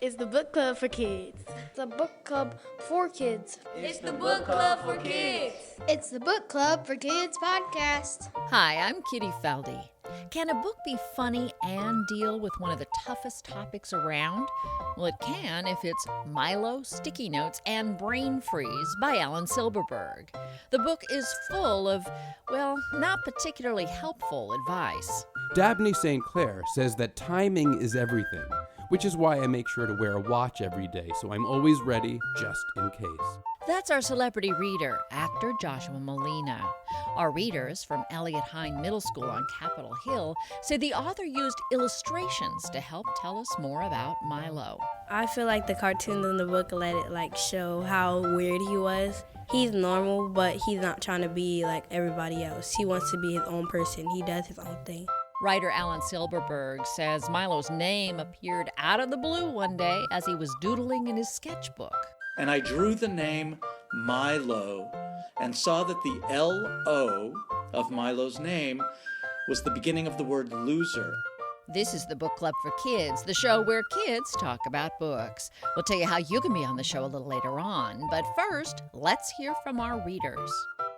It's the book club for kids. It's a book club for kids. It's the book club for kids. It's the book club for kids podcast. Hi, I'm Kitty Felde. Can a book be funny and deal with one of the toughest topics around? Well, it can if it's Milo, Sticky Notes, and Brain Freeze by Alan Silberberg. The book is full of, well, not particularly helpful advice. Dabney St. Clair says that timing is everything, which is why I make sure to wear a watch every day so I'm always ready just in case. That's our celebrity reader, actor Joshua Malina. Our readers from Eliot-Hine Middle School on Capitol Hill say the author used illustrations to help tell us more about Milo. I feel like the cartoons in the book let it show how weird he was. He's normal, but he's not trying to be like everybody else. He wants to be his own person. He does his own thing. Writer Alan Silberberg says Milo's name appeared out of the blue one day as he was doodling in his sketchbook. And I drew the name Milo and saw that the L-O of Milo's name was the beginning of the word loser. This is the Book Club for Kids, the show where kids talk about books. We'll tell you how you can be on the show a little later on. But first, let's hear from our readers.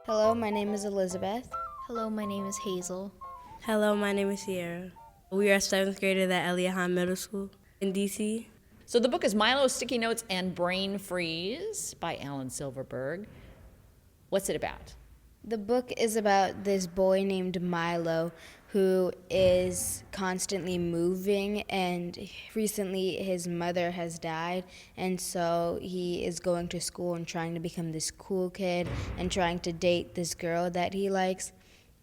Hello, my name is Elizabeth. Hello, my name is Hazel. Hello, my name is Sharon. We are 7th graders at Eliot-Hine Middle School in D.C. So the book is Milo, Sticky Notes, and Brain Freeze by Alan Silberberg. What's it about? The book is about this boy named Milo who is constantly moving, and recently his mother has died, and so he is going to school and trying to become this cool kid and trying to date this girl that he likes.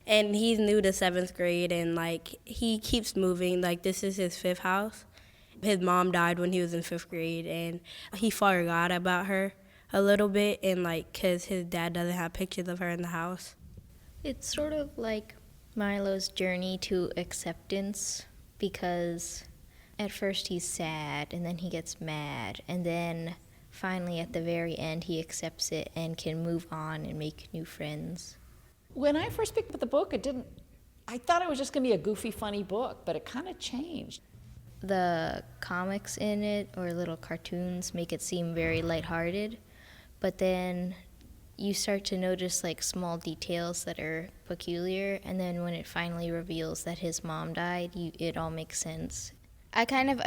And he's new to 7th grade, and he keeps moving. This is his 5th house. His mom died when he was in 5th grade, and he forgot about her a little bit, and because his dad doesn't have pictures of her in the house. It's sort of like Milo's journey to acceptance, because at first he's sad, and then he gets mad, and then finally at the very end he accepts it and can move on and make new friends. When I first picked up the book, I thought it was just going to be a goofy, funny book, but it kind of changed. The comics in it, or little cartoons, make it seem very lighthearted, but then you start to notice small details that are peculiar, and then when it finally reveals that his mom died, it all makes sense. I kind of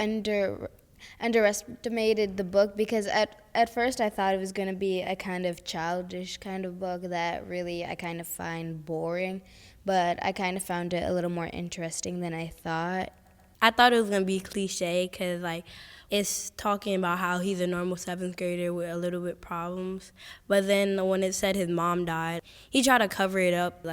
underestimated the book because at first I thought it was going to be a kind of childish kind of book that really I kind of find boring, but I kind of found it a little more interesting than I thought. I thought it was going to be cliche because, it's talking about how he's a normal 7th grader with a little bit problems. But then when it said his mom died, he tried to cover it up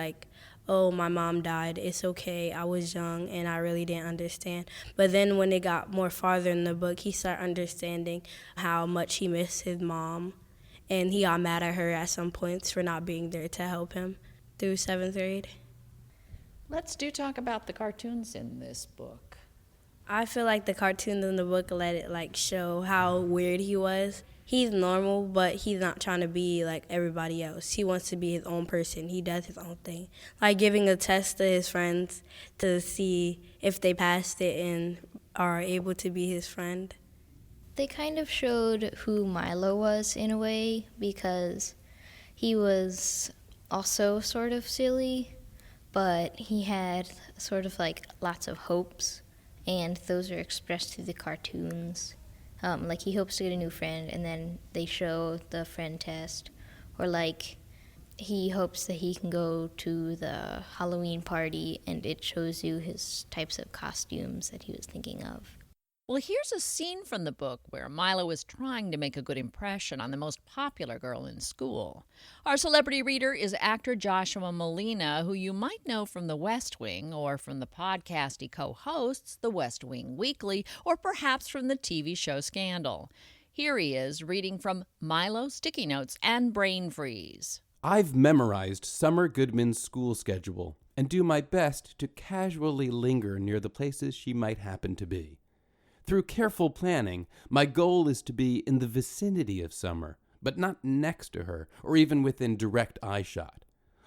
oh, my mom died. It's okay. I was young and I really didn't understand. But then when it got more farther in the book, he started understanding how much he missed his mom. And he got mad at her at some points for not being there to help him through 7th grade. Let's talk about the cartoons in this book. I feel like the cartoons in the book let it show how weird he was. He's normal, but he's not trying to be like everybody else. He wants to be his own person. He does his own thing. Giving a test to his friends to see if they passed it and are able to be his friend. They kind of showed who Milo was in a way, because he was also sort of silly, but he had sort of lots of hopes. And those are expressed through the cartoons. He hopes to get a new friend, and then they show the friend test. Or he hopes that he can go to the Halloween party, and it shows you his types of costumes that he was thinking of. Well, here's a scene from the book where Milo is trying to make a good impression on the most popular girl in school. Our celebrity reader is actor Joshua Malina, who you might know from The West Wing, or from the podcast he co-hosts, The West Wing Weekly, or perhaps from the TV show Scandal. Here he is reading from Milo, Sticky Notes, and Brain Freeze. I've memorized Summer Goodman's school schedule and do my best to casually linger near the places she might happen to be. Through careful planning, my goal is to be in the vicinity of Summer, but not next to her or even within direct eyeshot.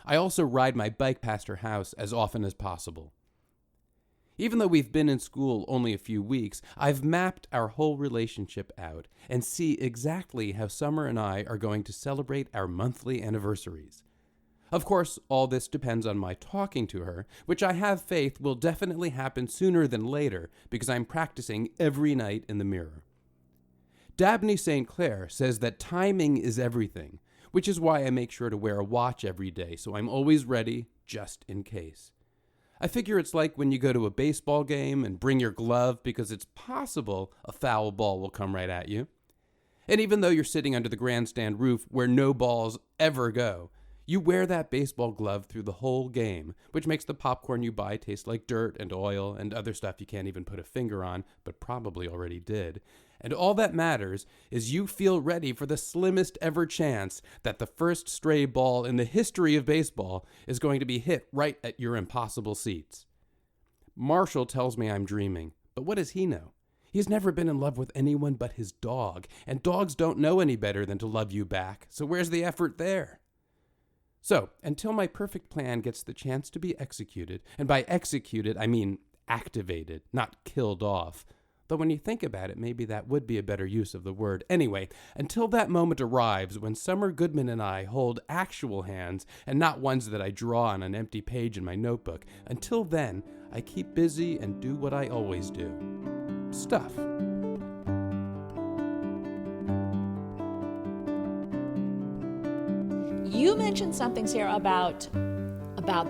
I also ride my bike past her house as often as possible. Even though we've been in school only a few weeks, I've mapped our whole relationship out and see exactly how Summer and I are going to celebrate our monthly anniversaries. Of course, all this depends on my talking to her, which I have faith will definitely happen sooner than later because I'm practicing every night in the mirror. Dabney St. Clair says that timing is everything, which is why I make sure to wear a watch every day so I'm always ready just in case. I figure it's like when you go to a baseball game and bring your glove because it's possible a foul ball will come right at you. And even though you're sitting under the grandstand roof where no balls ever go, you wear that baseball glove through the whole game, which makes the popcorn you buy taste like dirt and oil and other stuff you can't even put a finger on, but probably already did. And all that matters is you feel ready for the slimmest ever chance that the first stray ball in the history of baseball is going to be hit right at your impossible seats. Marshall tells me I'm dreaming, but what does he know? He's never been in love with anyone but his dog, and dogs don't know any better than to love you back, so where's the effort there? So, until my perfect plan gets the chance to be executed, and by executed I mean activated, not killed off, though when you think about it, maybe that would be a better use of the word. Anyway, until that moment arrives when Summer Goodman and I hold actual hands and not ones that I draw on an empty page in my notebook, until then, I keep busy and do what I always do. Stuff. You mentioned something, Sarah, about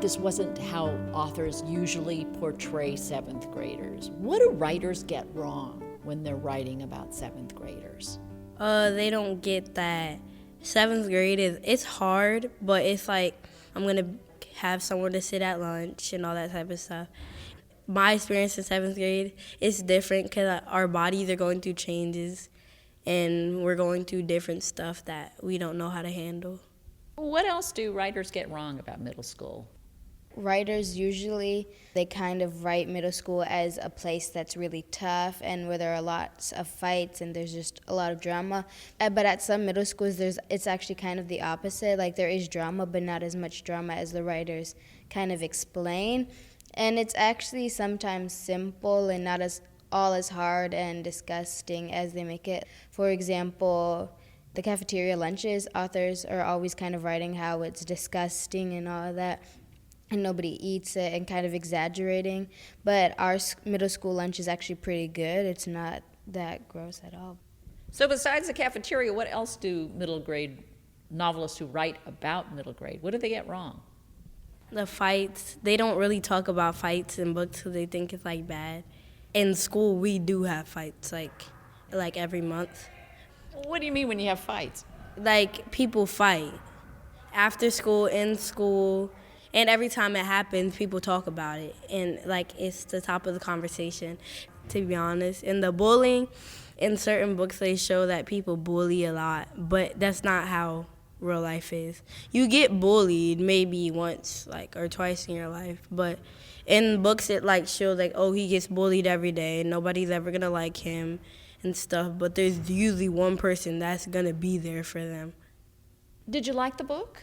this wasn't how authors usually portray seventh graders. What do writers get wrong when they're writing about seventh graders? They don't get that seventh grade it's hard, but it's like I'm gonna have somewhere to sit at lunch and all that type of stuff. My experience in seventh grade is different because our bodies are going through changes and we're going through different stuff that we don't know how to handle. What else do writers get wrong about middle school? Writers usually, they kind of write middle school as a place that's really tough and where there are lots of fights and there's just a lot of drama. But at some middle schools, it's actually kind of the opposite. Like there is drama, but not as much drama as the writers kind of explain. And it's actually sometimes simple and not all as hard and disgusting as they make it. For example, the cafeteria lunches, authors are always kind of writing how it's disgusting and all of that, and nobody eats it and kind of exaggerating. But our middle school lunch is actually pretty good. It's not that gross at all. So besides the cafeteria, what else do middle grade novelists who write about middle grade, what do they get wrong? The fights, they don't really talk about fights in books because they think it's like bad. In school, we do have fights like every month. What do you mean when you have fights? Like people fight after school, in school, and every time it happens, people talk about it. And like it's the top of the conversation, to be honest. And the bullying, in certain books they show that people bully a lot, but that's not how real life is. You get bullied maybe once or twice in your life, but in books it shows oh, he gets bullied every day and nobody's ever gonna like him and stuff, but there's usually one person that's gonna be there for them. Did you like the book?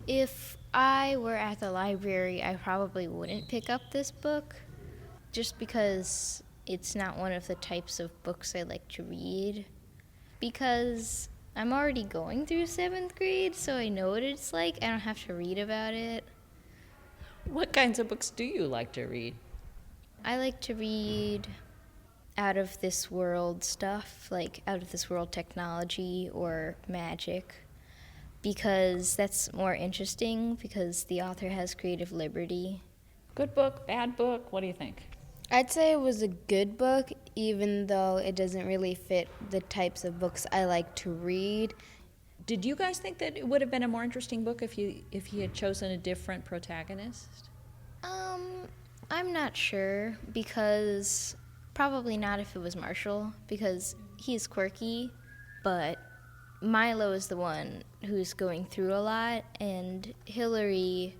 If I were at the library, I probably wouldn't pick up this book just because it's not one of the types of books I like to read, because I'm already going through 7th grade, so I know what it's like. I don't have to read about it. What kinds of books do you like to read? I like to read out of this world stuff, like out of this world technology or magic, because that's more interesting because the author has creative liberty. Good book, bad book, what do you think? I'd say it was a good book, even though it doesn't really fit the types of books I like to read. Did you guys think that it would have been a more interesting book if he had chosen a different protagonist? I'm not sure, because probably not if it was Marshall, because he's quirky, but Milo is the one who's going through a lot, and Hillary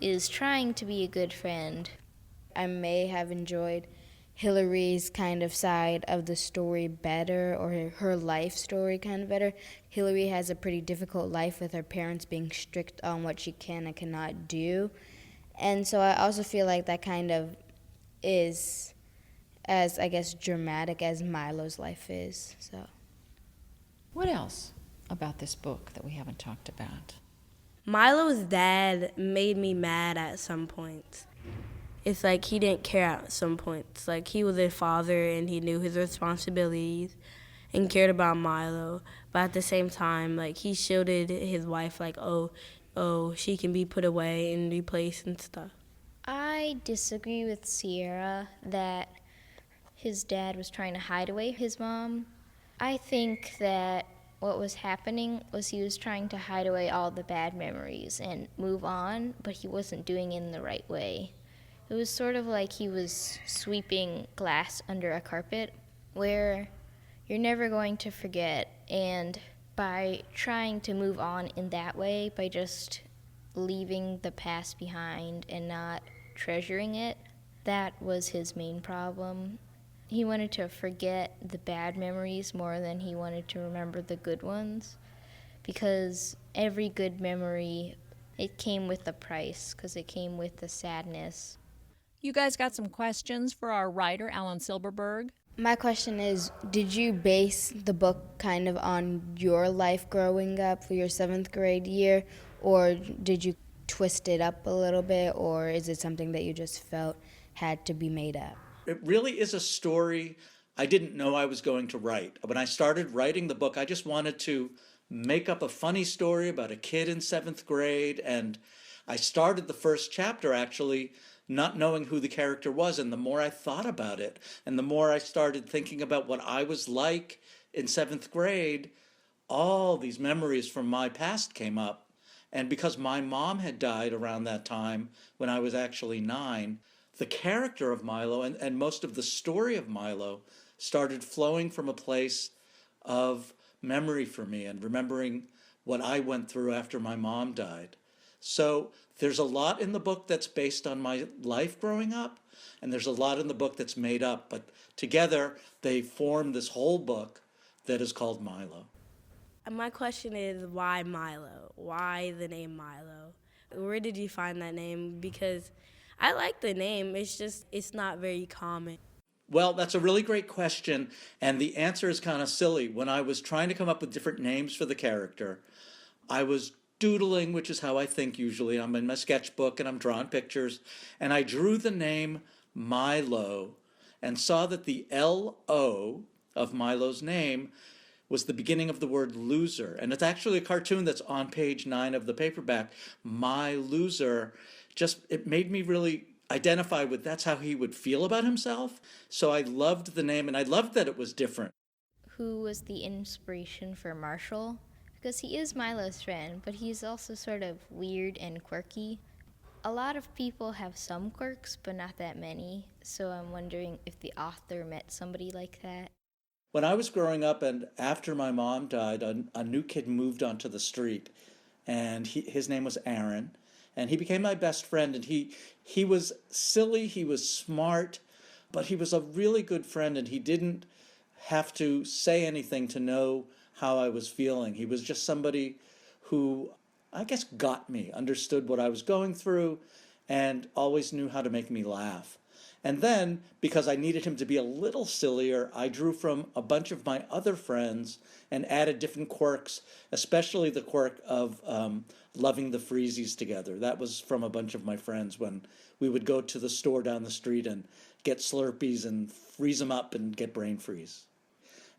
is trying to be a good friend. I may have enjoyed Hillary's kind of side of the story better, or her life story kind of better. Hillary has a pretty difficult life with her parents being strict on what she can and cannot do. And so I also feel like that kind of is as, I guess, dramatic as Milo's life is. So, What else about this book that we haven't talked about? Milo's dad made me mad at some points. It's like he didn't care at some points. Like, he was a father and he knew his responsibilities and cared about Milo. But at the same time, like, he shielded his wife, like, oh, she can be put away and replaced and stuff. I disagree with Sierra that his dad was trying to hide away his mom. I think that what was happening was he was trying to hide away all the bad memories and move on, but he wasn't doing it in the right way. It was sort of like he was sweeping glass under a carpet, where you're never going to forget, and by trying to move on in that way, by just leaving the past behind and not treasuring it, that was his main problem. He wanted to forget the bad memories more than he wanted to remember the good ones, because every good memory, it came with a price, because it came with the sadness. You guys got some questions for our writer, Alan Silberberg? my question is, did you base the book kind of on your life growing up for your 7th grade year, or did you twist it up a little bit, or is it something that you just felt had to be made up? It really is a story I didn't know I was going to write. When I started writing the book, I just wanted to make up a funny story about a kid in 7th grade, and I started the first chapter actually not knowing who the character was, and the more I thought about it, and the more I started thinking about what I was like in 7th grade, all these memories from my past came up. And because my mom had died around that time, when I was actually 9, the character of Milo and most of the story of Milo started flowing from a place of memory for me and remembering what I went through after my mom died. So there's a lot in the book that's based on my life growing up, and there's a lot in the book that's made up, but together they form this whole book that is called Milo. My question is, why Milo? Why the name Milo? Where did you find that name? Because I like the name, it's not very common. Well, that's a really great question, and the answer is kind of silly. When I was trying to come up with different names for the character, I was doodling, which is how I think usually. I'm in my sketchbook and I'm drawing pictures, and I drew the name Milo and saw that the L-O of Milo's name was the beginning of the word loser. And it's actually a cartoon that's on page 9 of the paperback. My loser, it made me really identify with that's how he would feel about himself. So I loved the name, and I loved that it was different. Who was the inspiration for Marshall? Because he is Milo's friend, but he's also sort of weird and quirky. A lot of people have some quirks, but not that many. So I'm wondering if the author met somebody like that. When I was growing up and after my mom died, a new kid moved onto the street, and his name was Aaron, and he became my best friend, and he was silly, he was smart, but he was a really good friend, and he didn't have to say anything to know how I was feeling. He was just somebody who, I guess, got me, understood what I was going through, and always knew how to make me laugh. And then, because I needed him to be a little sillier, I drew from a bunch of my other friends and added different quirks, especially the quirk of loving the freezies together. That was from a bunch of my friends when we would go to the store down the street and get Slurpees and freeze them up and get brain freeze.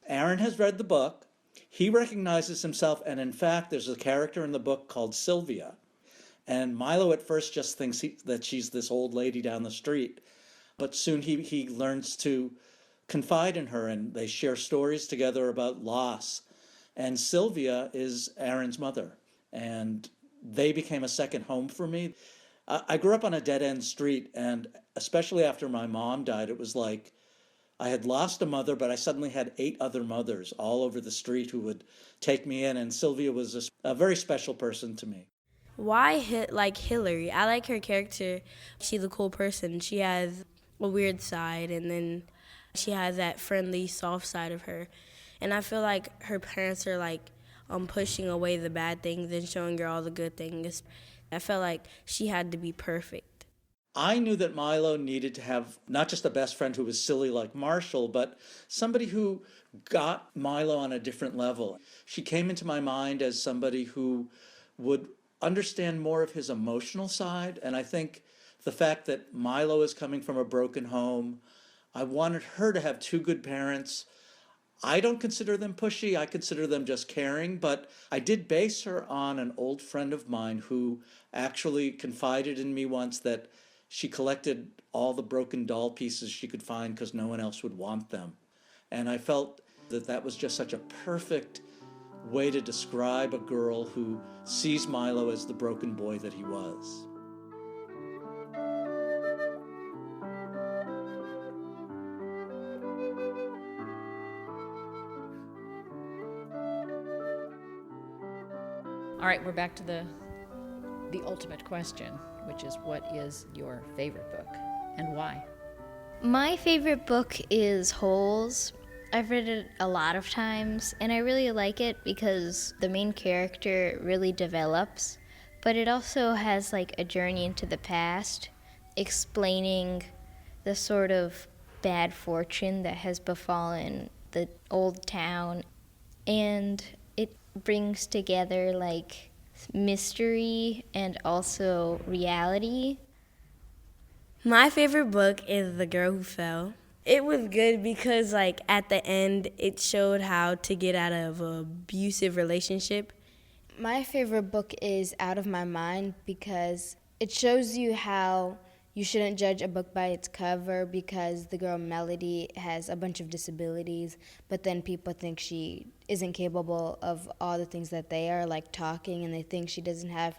Aaron has read the book. He recognizes himself, and in fact, there's a character in the book called Sylvia. And Milo at first just thinks that she's this old lady down the street. But soon he learns to confide in her, and they share stories together about loss. And Sylvia is Aaron's mother, and they became a second home for me. I grew up on a dead-end street, and especially after my mom died, it was like I had lost a mother, but I suddenly had 8 other mothers all over the street who would take me in, and Sylvia was a very special person to me. Why Hillary? I like her character. She's a cool person. She has a weird side, and then she has that friendly, soft side of her. And I feel like her parents are pushing away the bad things and showing her all the good things. I felt like she had to be perfect. I knew that Milo needed to have not just a best friend who was silly like Marshall, but somebody who got Milo on a different level. She came into my mind as somebody who would understand more of his emotional side. And I think the fact that Milo is coming from a broken home, I wanted her to have two good parents. I don't consider them pushy. I consider them just caring. But I did base her on an old friend of mine who actually confided in me once that she collected all the broken doll pieces she could find because no one else would want them. And I felt that that was just such a perfect way to describe a girl who sees Milo as the broken boy that he was. All right, we're back to the ultimate question, which is, what is your favorite book and why? My favorite book is Holes. I've read it a lot of times, and I really like it because the main character really develops, but it also has like a journey into the past, explaining the sort of bad fortune that has befallen the old town, and it brings together like mystery and also reality. My favorite book is The Girl Who Fell. It was good because, like, at the end, it showed how to get out of an abusive relationship. My favorite book is Out of My Mind because it shows you how you shouldn't judge a book by its cover, because the girl Melody has a bunch of disabilities, but then people think she isn't capable of all the things that they are, like talking, and they think she doesn't have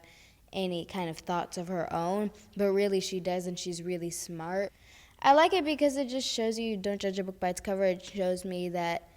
any kind of thoughts of her own, but really she does, and she's really smart. I like it because it just shows you don't judge a book by its cover. It shows me that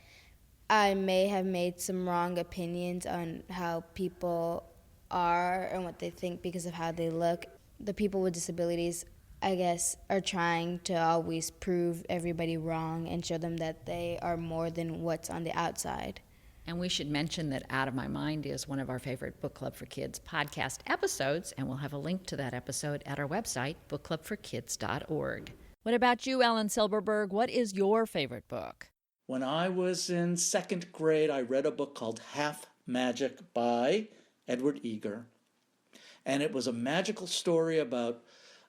I may have made some wrong opinions on how people are and what they think because of how they look. The people with disabilities, I guess, are trying to always prove everybody wrong and show them that they are more than what's on the outside. And we should mention that Out of My Mind is one of our favorite Book Club for Kids podcast episodes, and we'll have a link to that episode at our website, bookclubforkids.org. What about you, Alan Silberberg? What is your favorite book? When I was in second grade, I read a book called Half Magic by Edward Eager. And it was a magical story about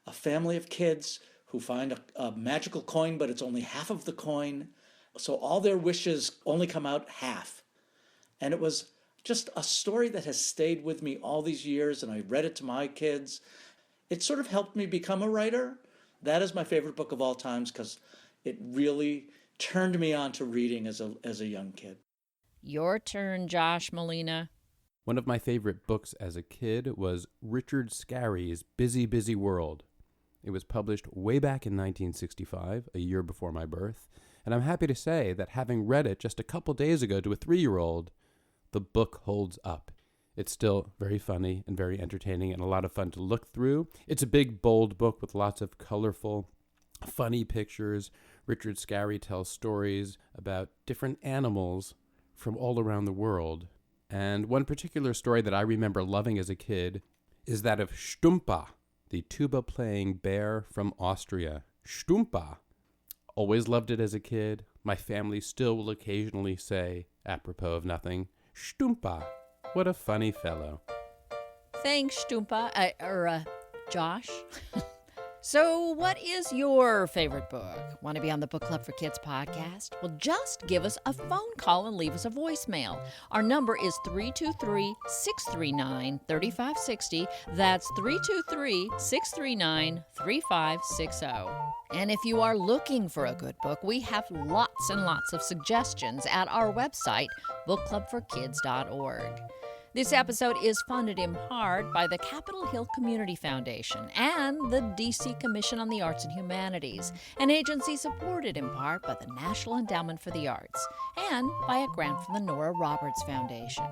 a family of kids who find a magical coin, but it's only half of the coin. So all their wishes only come out half. And it was just a story that has stayed with me all these years, and I read it to my kids. It sort of helped me become a writer. That is my favorite book of all times because it really turned me on to reading as a young kid. Your turn, Josh Malina. One of my favorite books as a kid was Richard Scarry's Busy, Busy World. It was published way back in 1965, a year before my birth, and I'm happy to say that having read it just a couple days ago to a 3-year-old, the book holds up. It's still very funny and very entertaining and a lot of fun to look through. It's a big, bold book with lots of colorful, funny pictures. Richard Scarry tells stories about different animals from all around the world. And one particular story that I remember loving as a kid is that of Stumpa, the tuba-playing bear from Austria. Stumpa. Always loved it as a kid. My family still will occasionally say, apropos of nothing, Stumpa. What a funny fellow. Thanks, Stumpa. Josh? So what is your favorite book? Want to be on the Book Club for Kids podcast? Well, just give us a phone call and leave us a voicemail. Our number is 323-639-3560. That's 323-639-3560. And if you are looking for a good book, we have lots and lots of suggestions at our website, bookclubforkids.org. This episode is funded in part by the Capitol Hill Community Foundation and the D.C. Commission on the Arts and Humanities, an agency supported in part by the National Endowment for the Arts and by a grant from the Nora Roberts Foundation.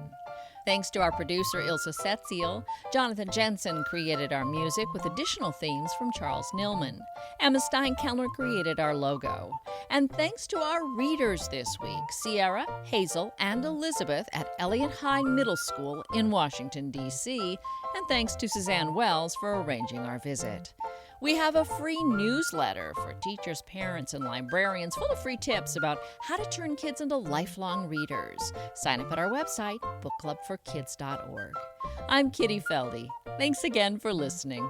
Thanks to our producer, Ilse Setziel. Jonathan Jensen created our music with additional themes from Charles Nillman. Emma Steinkellner created our logo. And thanks to our readers this week, Sierra, Hazel, and Elizabeth at Eliot-Hine Middle School in Washington, D.C. And thanks to Suzanne Wells for arranging our visit. We have a free newsletter for teachers, parents, and librarians full of free tips about how to turn kids into lifelong readers. Sign up at our website, bookclubforkids.org. I'm Kitty Felde. Thanks again for listening.